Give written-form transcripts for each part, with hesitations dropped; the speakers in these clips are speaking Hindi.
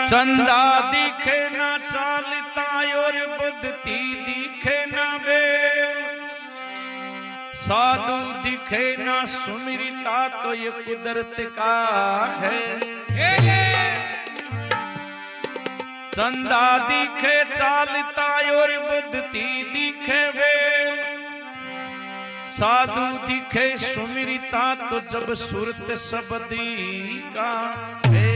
चंदा दिखे ना चालता और बुद्धि दिखे ना बेल, साधु दिखे ना सुमिरता तो ये कुदरत का है। चंदा दिखे चालता और बुद्धि दिखे बेल, साधु दिखे सुमिरता तो जब सुरत सबदी का है।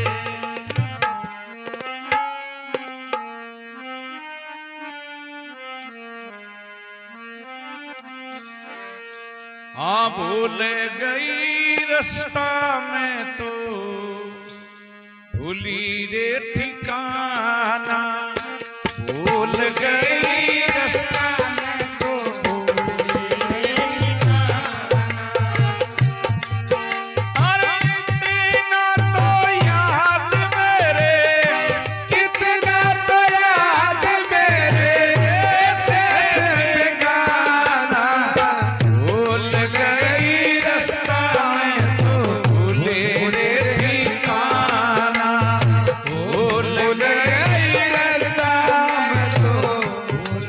हाँ भूल गई रास्ता में तो भूली रे ठिकाना, भूल गई रास्ता में तो भूली रे ठिकाना। अरे इतना तो याद मेरे, कितना तो याद मेरे से बेगाना, भूल गई रास्ता में तो भूले रे ठिकाना, भूल गई रास्ता में तो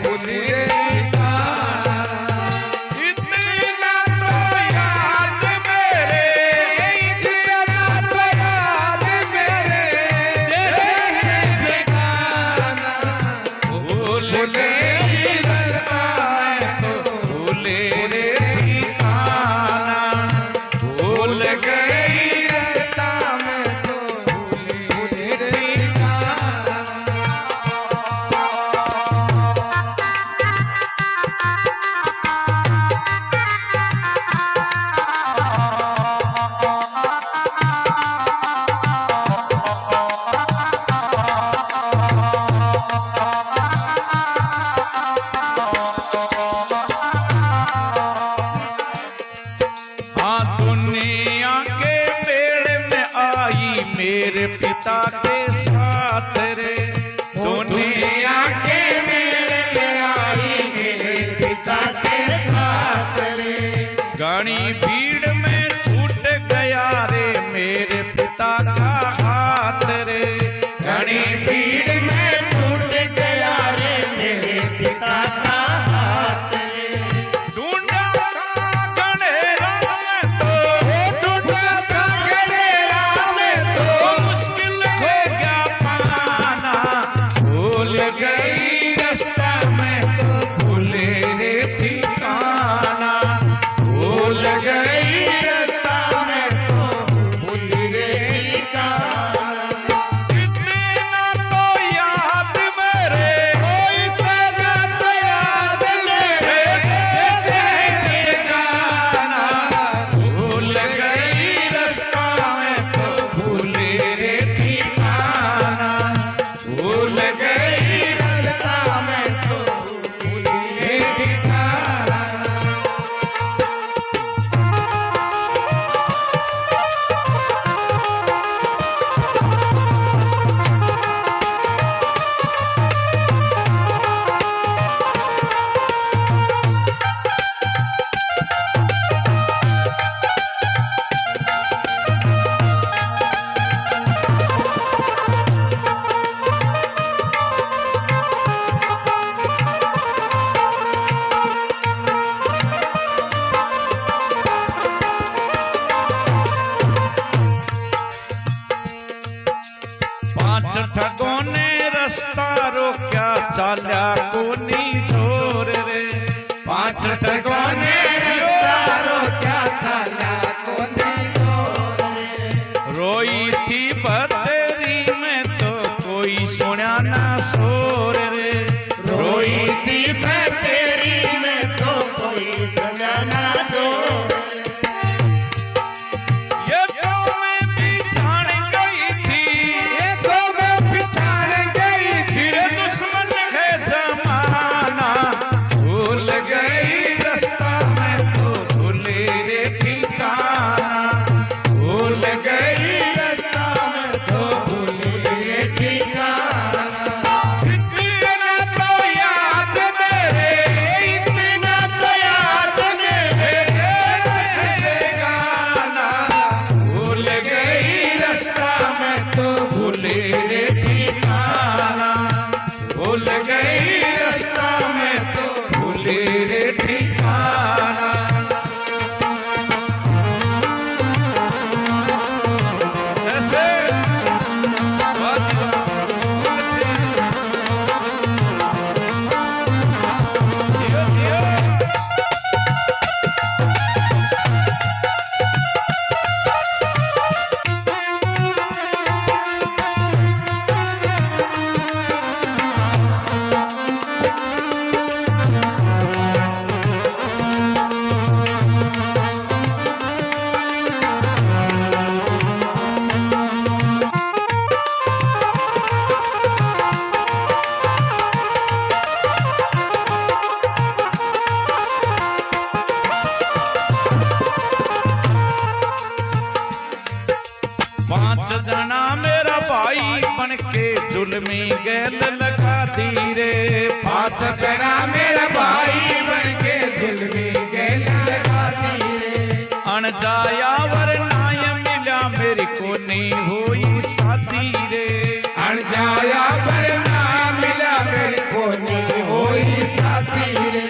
भूले रे ठिकाना। इतना तो याद मेरे, इतना तो याद मेरे से बेगाना, भूल गई रास्ता में तो भूले रे ठिकाना, भूल गई रास्ता में तो भूले रे ठिकाना। हाँ दुनिया के बेड़े में आई मेरे पिता के साथ रे, दुनिया के बेड़े में आई मेरे पिता के साथ रे, घनी भीड़ में छूट गया रे मेरे पिता का हाथ रे, घनी भीड़ में छूट गया रे मेरे पिता का हाथ रे। ढूंढा गणेरा में तो, ढूंढा गणेरा में तो मुश्किल हो गया पाना, भूल गई रास्ता में तो भूले रे ठिकाना, भूल गई रास्ता में तो भूले रे ठिकाना। इतना तो याद मेरे, इतना तो याद मेरे से बेगाना, भूल गई रास्ता में तो भूले रे ठिकाना, भूल गई रास्ता में तो भूले रे ठिकाना। पांच ठगों ने रास्ता रोक्या चाल्या कोनी छोर रे, पांच ठगों ने रास्ता रोक्या चाल्या कोनी छोर रे, रोई थी बतेरी में तो कोई सुना ना शोर रे, रोई थी बतेरी में तो कोई सुना ना शोर। ये तो मैं पिछाड़ गई थी, ये तो मैं पिछाड़ गई थी रे दुश्मन है जमाना, भूल गई रास्ता में तो भूले रे ठिकाना, भूल गई रास्ता में तो भूले रे ठिकाना। भाई बन के जुल्मी गैल लगा दी रे। पांच जना मेरा भाई बन के जुल्मी गैल लगा दी रे। अनजाया वरनाय मिला मेरी को नहीं हुई शादी रे। अनजाया वरना मिला मेरी को नहीं हुई शादी रे।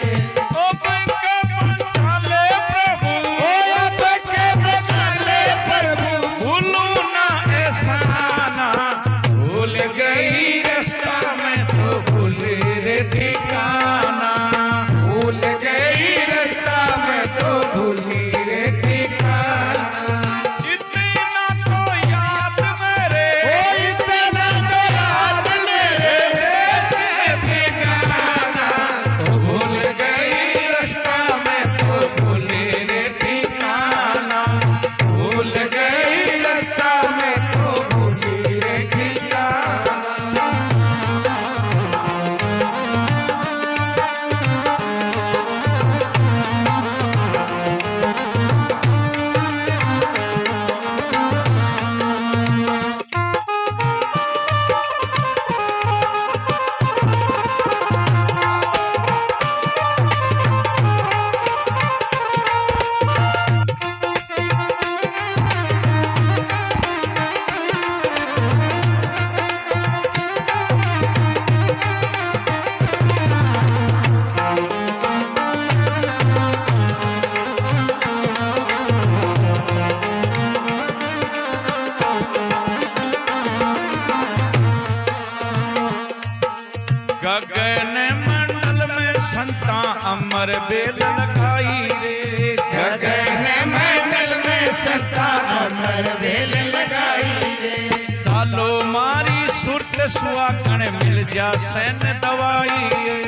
गगन मंडल में संता अमर बेल लगाई रे। गगन मंडल में संता अमर बेल लगाई रे। चालो मारी सुरत सुहागण मिल जा सैन दवाई रे।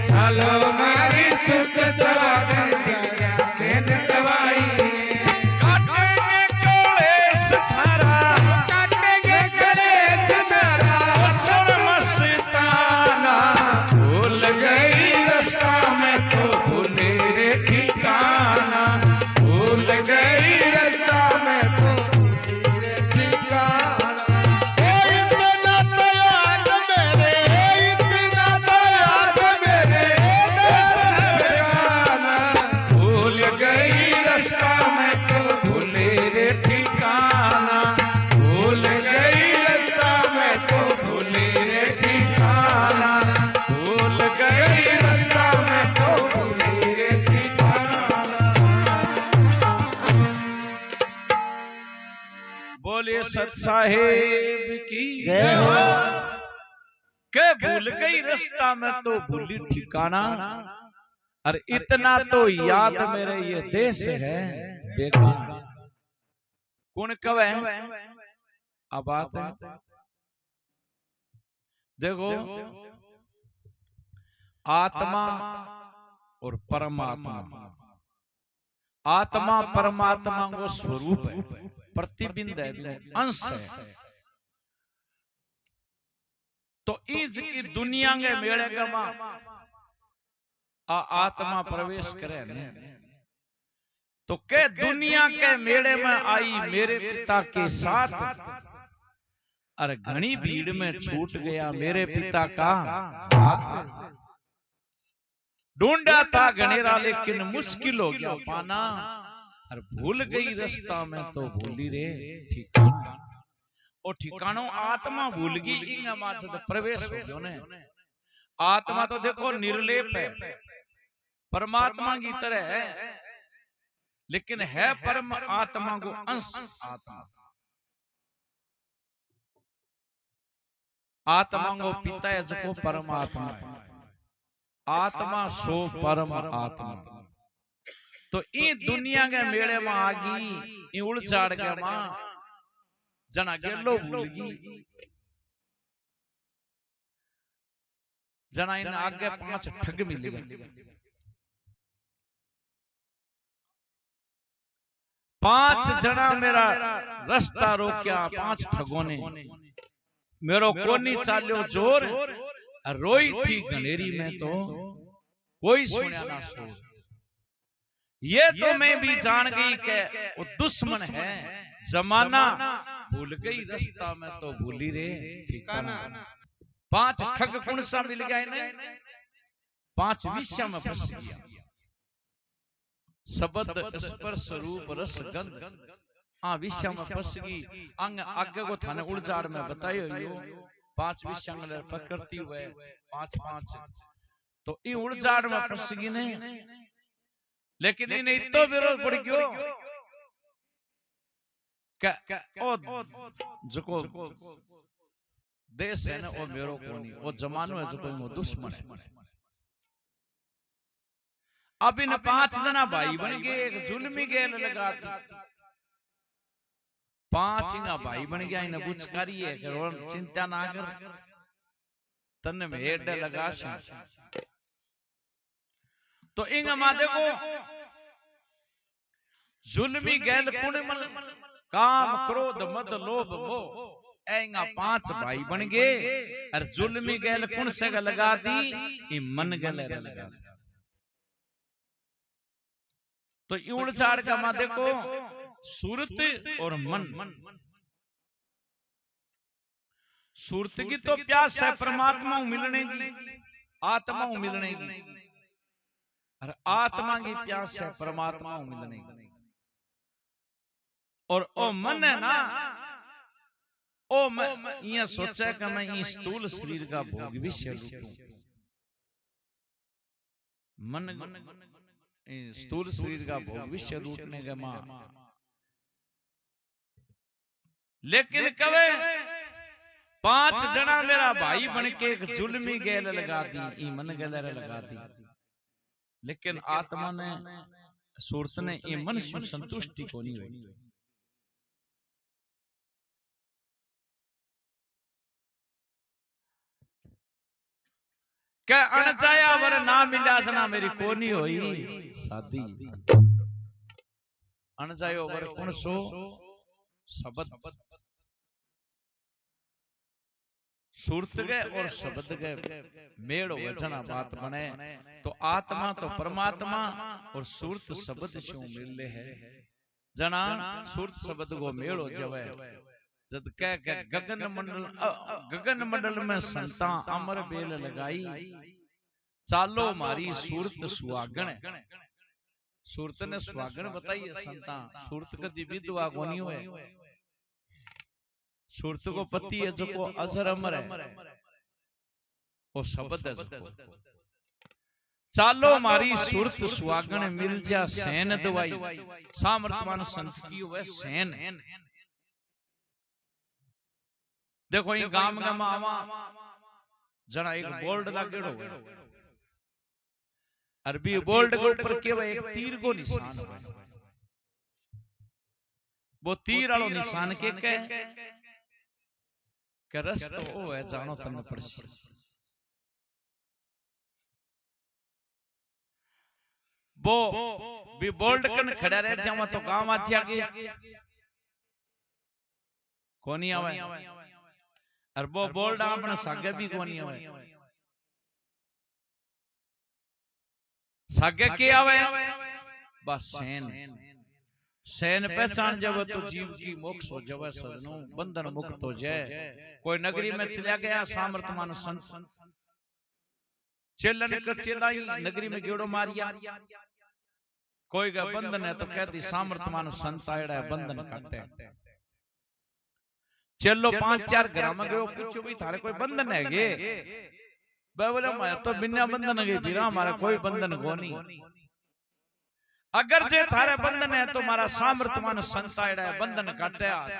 चालो मारी सुरत सुहागण मिल जा सैन दवाई रे। काटेंगे कलेश थारा, काटेंगे कलेश थारा। असर मस्ताना भूल गई रास्ता में तो भूले रे ठिकाना। भूल गई रास्ता में तो भूली रे ठिकाना। इतना तो याद मेरे, इतना तो याद मेरे देश ठिकाना। भूल गई रास्ता में तो भूले रे ठिकाना। भूल गई रास्ता में तो भूली रे ठिकाना। भूल गई गई रास्ता में तो भूली रे ठिकाना। बोले सत साहेब की जय हो। के भूल गई रास्ता में तो भूली ठिकाना। और इतना तो याद मेरे ये देश है बेगाना। कौन कवे अब बात है देखो, आत्मा और परमात्मा। आत्मा परमात्मा को स्वरूप है, प्रतिबिंब है, अंश है। तो ईज की दुनिया के मेले गमा आत्मा प्रवेश करे ने। तो के दुनिया के मेले में आई मेरे पिता के साथ, और घनी भीड़ में छूट गया मेरे पिता का हाथ। ढूंढा था घनेरा लेकिन मुश्किल हो गया पाना। और भूल गई रास्ता में तो भूली रे ठिकाना। और ठिकानो आत्मा भूल गई, इंगा माच तो प्रवेश हो गयो ने। आत्मा तो देखो निर्लेप है, परमात्मा की तरह है, लेकिन है परम आत्मा को अंश। आत्मा आत्मा को पिता है जो परमात्मा है। आत्मा सो परम आत्मा। तो ई दुनिया के मेले में आगी, ई उड़चाड़ के मां जना गेलो भूलगी। जना इन आगे 5 ठग मिलेगा। 5 जना मेरा रास्ता रोक्या, 5 ठगों ने मेरो कोनी चाल्यो जोर। रोई थी गलेरी में तो कोई सुना ना शोर। ये तो मैं भी जान गई कि वो दुश्मन है जमाना, भूल गई रास्ता में तो भूली रे ठिकाना। 5 ठग कौन सा मिल गया इन्हें, 5 विषय में फंस गया। शब्द स्पर्श रूप रस गंध, हाँ विषय में फंस गई। अंग आगे को थाने उड़जाड़ में बतायो यो 5 विषय में प्रकृति हुए 5 तो ये उड़जाड़ में फंस गई ने। लेकिन इन्हें इतो विरोध पड़ गयो क्या ओ जो देश है ना वो मेरो को नहीं, वो जमानो है जो कोई वो दुश्मन है। अब इन 5 जना भाई बन गए, एक जुल्मी गेल लगा दी। 5 इना भाई बन गया, इन्हें बुचकारी है कर चिंता ना कर तन में हेड लगा से। तो इंगा मा देखो जुल्मी गेल पुण्य काम क्रोध मद लोभ मोह ऐंगा 5 भाई बन गए। और जुल्मी गेल कौन से लगा दी, ये मन गले लगा दी। तो उड़ चाड़ का मा देखो सूरत और मन। सूरत की तो प्यास है परमात्मा मिलने की, आत्मा मिलने की, और आत्मा की प्यास है परमात्मा मिलने की। और ओ मन है ना, ओ मैं ये सोचा कि मैं इस स्थूल शरीर का भोग भी से लूटूं। मन स्थूल शरीर का भोग भी से लूटने के मां। लेकिन कवे 5 जना मेरा भाई बन के एक जुल्मी गेल लगा दी, ई मन गैलरे लगा दी। लेकिन आत्मा ने सूरत ने ये मन से संतुष्टि को नहीं हुई। क्या अनचाया वर ना मिला जना मेरी कोनी होई शादी। अनचायो वर कौन सो शब्द। सूरत गए और शब्द गए मेड़ वचना बात बने। तो आत्मा तो परमात्मा और सूरत शब्द शो मिले है जना। सूरत शब्द को मेड़ो जवे जद कह के गगन मंडल में संता अमर बेल लगाई। चालो मारी सूरत सुहागण। सूरत ने सुहागण बताई है संता। सूरत कदी विधवा कोनी हुए। सूरत को पति है जो को अजर अमर है, वो शब्द है जो को। चालो मारी सूरत सुहागण मिल जा सैन दवाई। सामर्थमान संत की हुए सैन। देखो ये गाम गाम आवा जना एक बोल्ड लागेड़ो है। अरबी बोल्ड के ऊपर केवल एक तीर को निशान है। वो तीर वालों निशान के रस्तो ओ है जानो तन पड़सी। वो भी बोल्ड कन खड़ा रह जावा तो गांव आ जाके कोनी आवे। और वो बोल्ड अपने सागे भी कोनी आवे। सागे के आवे बस सैन। सैन पहचान जब तो जीव की मोक्ष हो जावे सजनों, बंधन मुक्त हो जाए। कोई नगरी में चला गया सामर्थमान संत, चेलन कर चेलाई नगरी में गेड़ो मारिया। कोई का बंधन है तो कहती सामर्थमान संत आयड़ा है बंधन काटे। चलो 5-4 घर में गयो पूछो भी थारे कोई बंधन है गे। बोले मैं तो बिना बंधन गई फिरा, हमारा कोई बंधन को नहीं। अगर जे थारे बंधन है तो मारा सामर्थमान संत आयड़ा है बंधन काटे। आज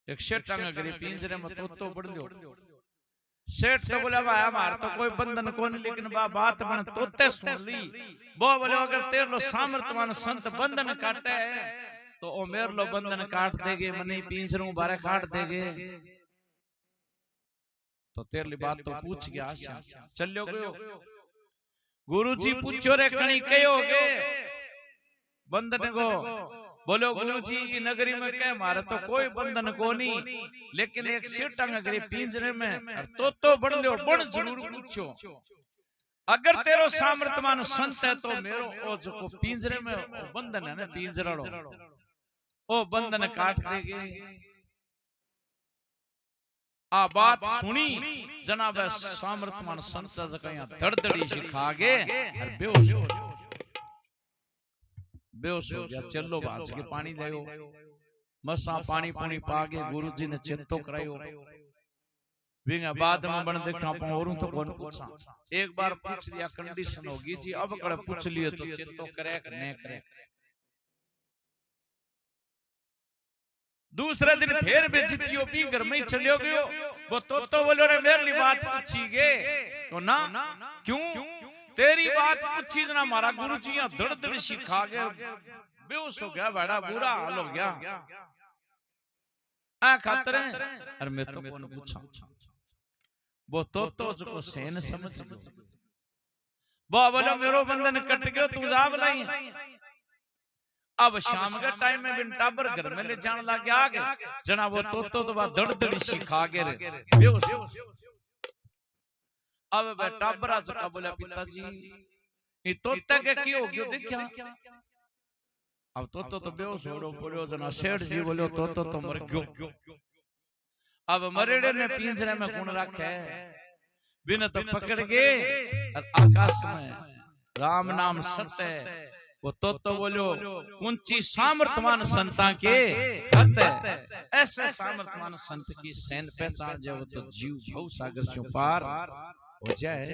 एक सेठ गरी पिंजरे में तो बढ़ लो। सेठ तो बोला भाई हमारा तो कोई बंधन को नहीं, लेकिन बात बन तोते सुन ली। वो बोले अगर तेरे लो सामर्थमान संत बंधन काटे तो ओ मेरे लो बंधन काट देगे, मने पिंजरों बारे काट देगे। तो तेरे लिए बात तो पूछ गया चलो गयो। गुरुजी पूछो रे कणी कहोगे बंधन को। बोलो गुरुजी की नगरी में कह मारे तो कोई बंधन को नहीं, लेकिन एक सीटा गरी पिंजरे में तो बढ़ लो बड़ जरूर पूछो। अगर तेरो सामर्थमान संत है तो मेरो ओ जो पिंजरे में बंधन है ना पिंजराड़ो ओ बंधन काट देगे। आ बात सुनी जनाब सामर्थमान संत जकया धड़धड़ी सिखागे और बेहोश हो गया। चलो बाज के पानी लायो, मसा पानी पुनी पागे गुरुजी ने चेतो करायो। बिंगा बाद में बन देखा और तो कौन पूछा, एक बार पूछ लिया कंडीशन होगी जी, अब कड़े पूछ लिए तो चेतो करे कि नहीं करे। दूसरे दिन फिर बेइज्जतियों भी घर में चलियो गयो। वो तो बोलो रे मेरी बात पूछी गे तो ना, क्यों तेरी बात पूछी जना हमारा गुरुजी यहाँ धड़ धड़ सिखा गए, बेहोश हो गया, बड़ा बुरा हाल हो गया। आ खातर अरे मैं तो कौन पूछा, वो तो जो सेन समझ वो बोलो मेरो बंधन कट गयो तू जाब नहीं। अब शाम के टाइम में बिन टाबर घर में ले जान लग गया आगे जना वो तो धड़ धड़ सिखा के बेहोश। अब बे टाबरा जका बोला पिताजी ये तोते के की हो गयो देखया। अब तो बेहोश हो बोलो जना सेठ जी बोलो तो मर गयो। अब मरेड़े ने पिंजरे में कौन रखे बिन तो पकड़ के आकाश में राम नाम सत्य। वो तो बोलो कुंची सामर्थमान संता के हत ऐसे सामर्थमान संत की सैन पहचान जाओ तो जीव भव सागर से पार हो जाए।